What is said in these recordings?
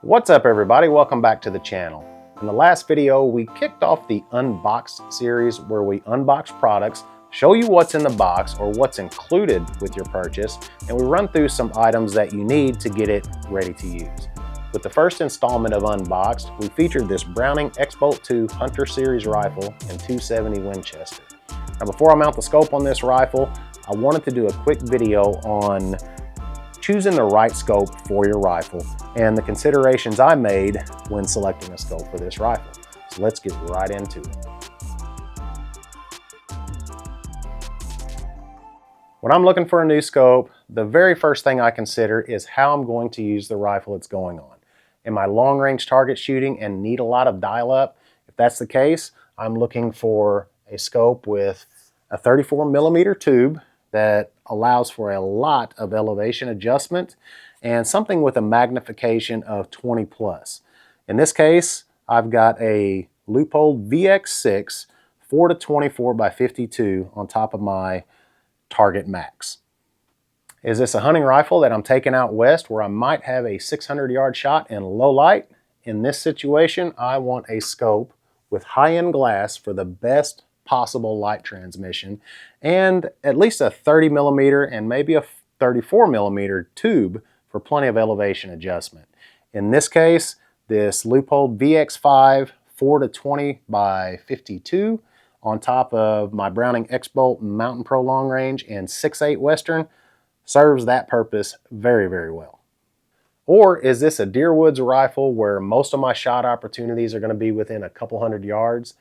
What's up everybody, welcome back to the channel. In the last video we kicked off the Unboxed series where we unbox products, show you what's in the box or what's included with your purchase, and we run through some items that you need to get it ready to use. With the first installment of Unboxed, we featured this Browning X-Bolt 2 Hunter Series rifle in .270 Winchester. Now before I mount the scope on this rifle, I wanted to do a quick video on choosing the right scope for your rifle and the considerations I made when selecting a scope for this rifle. So let's get right into it. When I'm looking for a new scope, the very first thing I consider is how I'm going to use the rifle it's going on. Am I long range target shooting and need a lot of dial up? If that's the case, I'm looking for a scope with a 34mm tube that allows for a lot of elevation adjustment and something with a magnification of 20 plus. In this case, I've got a Leupold VX6 4-24 by 52 on top of my Target Max. Is this a hunting rifle that I'm taking out west where I might have a 600-yard shot in low light? In this situation, I want a scope with high-end glass for the best possible light transmission and at least a 30mm and maybe a 34mm tube for plenty of elevation adjustment. In this case, this Leupold VX5 4-20 by 52 on top of my Browning X-Bolt Mountain Pro Long Range and 6.8 Western serves that purpose very, very well. Or is this a deer woods rifle where most of my shot opportunities are going to be within a couple hundred yards?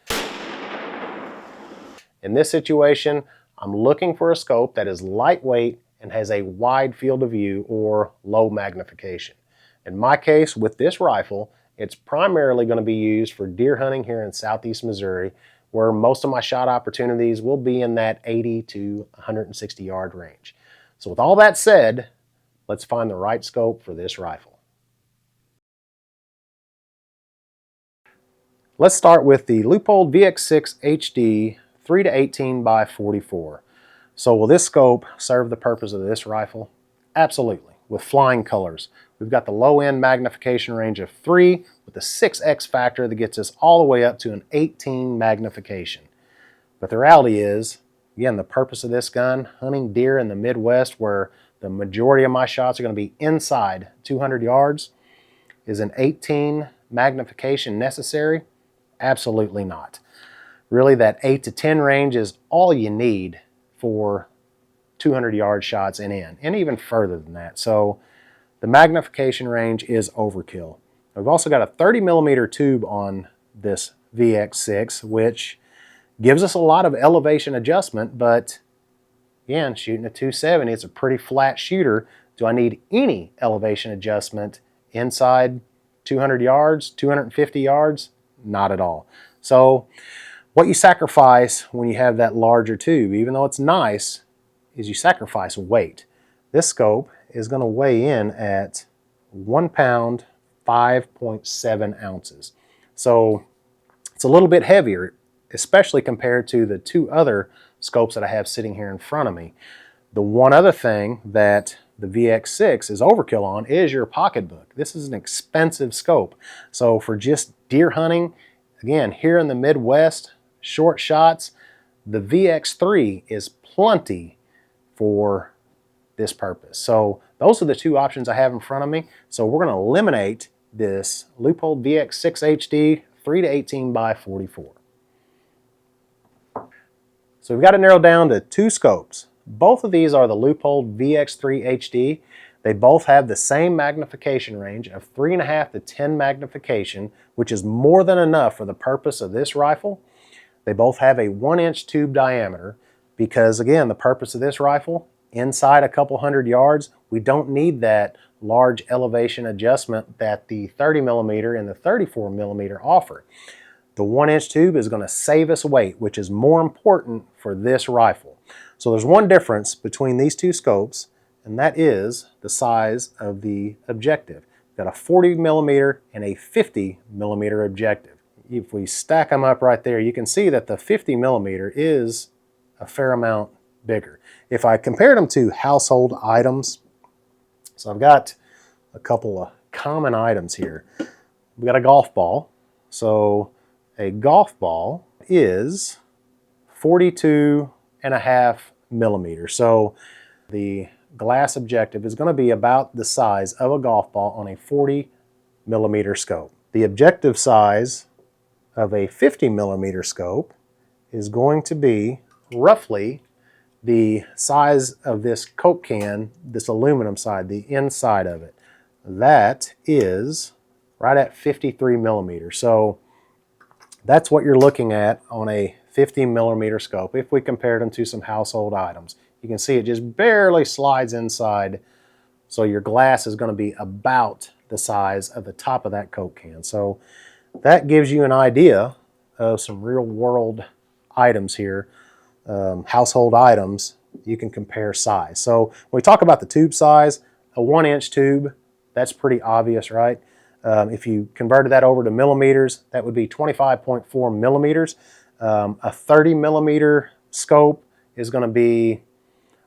In this situation, I'm looking for a scope that is lightweight and has a wide field of view or low magnification. In my case, with this rifle, it's primarily going to be used for deer hunting here in southeast Missouri, where most of my shot opportunities will be in that 80 to 160 yard range. So with all that said, let's find the right scope for this rifle. Let's start with the Leupold VX6 HD 3-18 by 44. So will this scope serve the purpose of this rifle? Absolutely, with flying colors. We've got the low end magnification range of 3 with a 6x factor that gets us all the way up to an 18 magnification. But the reality is, again, the purpose of this gun, hunting deer in the Midwest where the majority of my shots are going to be inside 200 yards, is an 18 magnification necessary? Absolutely not. Really, that 8 to 10 range is all you need for 200-yard shots and in, and even further than that. So the magnification range is overkill. We've also got a 30mm tube on this VX6, which gives us a lot of elevation adjustment, but again, shooting a .270, it's a pretty flat shooter. Do I need any elevation adjustment inside 200 yards, 250 yards? Not at all. So what you sacrifice when you have that larger tube, even though it's nice, is you sacrifice weight. This scope is going to weigh in at 1 pound, 5.7 ounces. So it's a little bit heavier, especially compared to the two other scopes that I have sitting here in front of me. The one other thing that the VX6 is overkill on is your pocketbook. This is an expensive scope. So for just deer hunting, again, here in the Midwest, short shots, the VX3 is plenty for this purpose. So those are the two options I have in front of me. So we're going to eliminate this Leupold VX6 HD 3-18 by 44. So we've got it narrowed down to two scopes. Both of these are the Leupold VX3 HD. They both have the same magnification range of 3.5 to 10 magnification, which is more than enough for the purpose of this rifle. They both have a 1-inch tube diameter because, again, the purpose of this rifle, inside a couple hundred yards, we don't need that large elevation adjustment that the 30mm and the 34mm offer. The 1-inch tube is going to save us weight, which is more important for this rifle. So there's one difference between these two scopes, and that is the size of the objective. We've got a 40mm and a 50mm objective. If we stack them up right there, you can see that the 50mm is a fair amount bigger. If I compared them to household items, so I've got a couple of common items here. We got a golf ball. So a golf ball is 42.5 millimeters. So the glass objective is going to be about the size of a golf ball on a 40 millimeter scope. The objective size of a 50 millimeter scope is going to be roughly the size of this Coke can, this aluminum side, the inside of it. That is right at 53 millimeters. So that's what you're looking at on a 50 millimeter scope if we compared them to some household items. You can see it just barely slides inside, so your glass is going to be about the size of the top of that Coke can. So that gives you an idea of some real world items here, household items. You can compare size. So when we talk about the tube size, a 1-inch tube, that's pretty obvious, right? If you converted that over to millimeters, that would be 25.4 millimeters. A 30 millimeter scope is going to be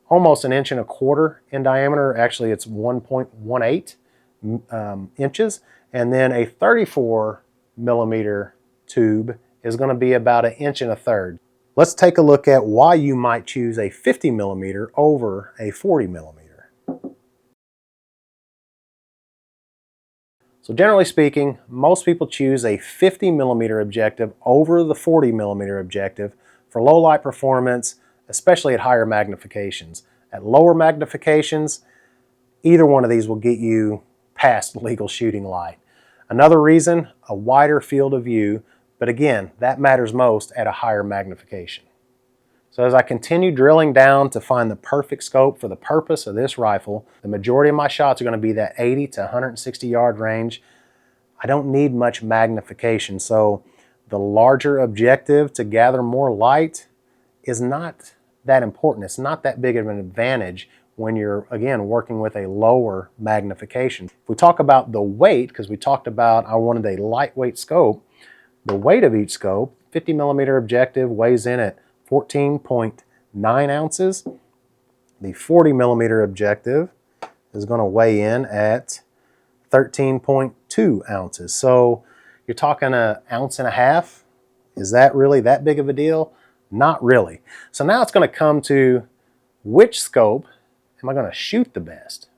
almost 1.25 inches in diameter. Actually, it's 1.18 inches. And then a 34 millimeter tube is going to be about 1.33 inches. Let's take a look at why you might choose a 50 millimeter over a 40 millimeter. So generally speaking, most people choose a 50 millimeter objective over the 40 millimeter objective for low light performance, especially at higher magnifications. At lower magnifications, either one of these will get you past legal shooting light. Another reason, a wider field of view, but again, that matters most at a higher magnification. So as I continue drilling down to find the perfect scope for the purpose of this rifle, the majority of my shots are going to be that 80 to 160 yard range. I don't need much magnification, so the larger objective to gather more light is not that important. It's not that big of an advantage when you're, again, working with a lower magnification. If we talk about the weight, because we talked about I wanted a lightweight scope, the weight of each scope, 50 millimeter objective weighs in at 14.9 ounces. The 40 millimeter objective is going to weigh in at 13.2 ounces. So you're talking 1.5 ounces. Is that really that big of a deal? Not really. So now it's going to come to which scope am I going to shoot the best?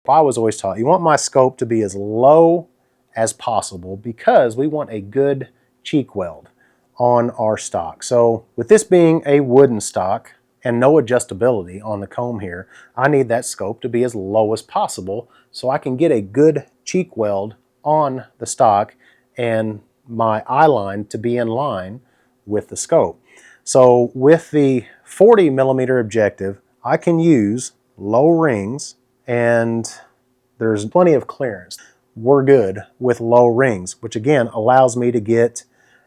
I was always taught you want my scope to be as low as possible because we want a good cheek weld on our stock. So with this being a wooden stock and no adjustability on the comb here, I need that scope to be as low as possible so I can get a good cheek weld on the stock and my eye line to be in line with the scope. So with the 40 millimeter objective, I can use low rings and there's plenty of clearance. We're good with low rings, which again allows me to get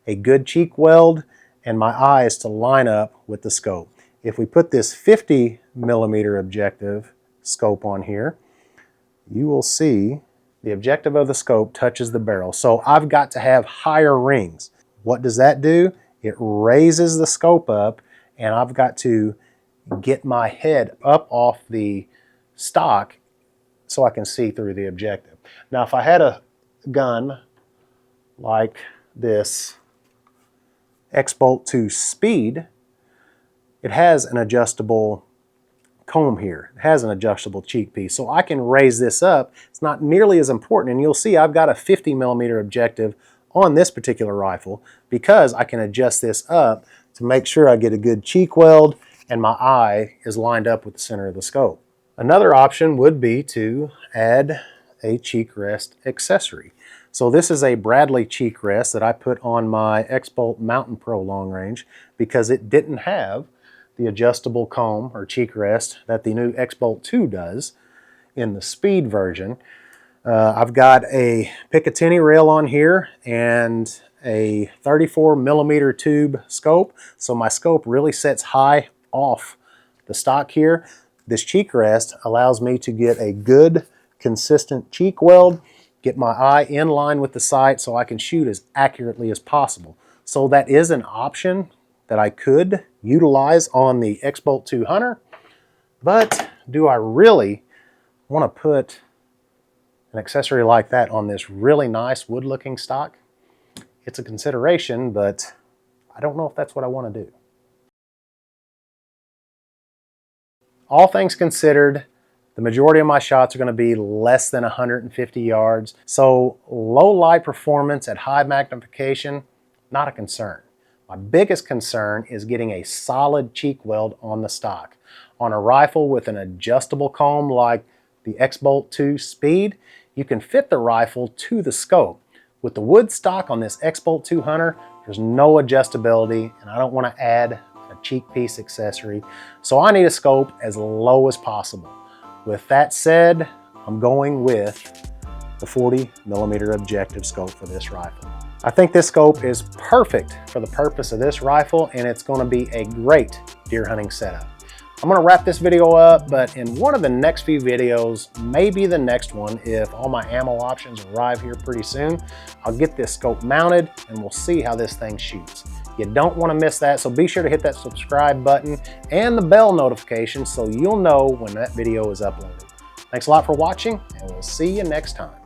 a good cheek weld and my eyes to line up with the scope. If we put this 50 millimeter objective scope on here, you will see the objective of the scope touches the barrel. So I've got to have higher rings. What does that do? It raises the scope up and I've got to get my head up off the stock so I can see through the objective. Now if I had a gun like this X-Bolt 2 Speed, it has an adjustable comb here. It has an adjustable cheek piece, so I can raise this up. It's not nearly as important, and you'll see I've got a 50 millimeter objective on this particular rifle because I can adjust this up to make sure I get a good cheek weld and my eye is lined up with the center of the scope. Another option would be to add a cheek rest accessory. So this is a Bradley cheek rest that I put on my X-Bolt Mountain Pro long range because it didn't have the adjustable comb or cheek rest that the new X-Bolt 2 does in the Speed version. I've got a Picatinny rail on here and a 34 millimeter tube scope. So my scope really sets high off the stock here. This cheek rest allows me to get a good consistent cheek weld, get my eye in line with the sight so I can shoot as accurately as possible. So that is an option that I could utilize on the X-Bolt 2 Hunter, but do I really want to put An accessory like that on this really nice wood looking stock, it's a consideration, but I don't know if that's what I want to do. All things considered, the majority of my shots are going to be less than 150 yards, so low light performance at high magnification, not a concern. My biggest concern is getting a solid cheek weld on the stock. On a rifle with an adjustable comb like the X-Bolt 2 Speed, you can fit the rifle to the scope. With the wood stock on this X-Bolt 2 Hunter, there's no adjustability, and I don't want to add a cheek piece accessory, so I need a scope as low as possible. With that said, I'm going with the 40mm objective scope for this rifle. I think this scope is perfect for the purpose of this rifle, and it's going to be a great deer hunting setup. I'm going to wrap this video up, but in one of the next few videos, maybe the next one, if all my ammo options arrive here pretty soon, I'll get this scope mounted and we'll see how this thing shoots. You don't want to miss that, so be sure to hit that subscribe button and the bell notification so you'll know when that video is uploaded. Thanks a lot for watching, and we'll see you next time.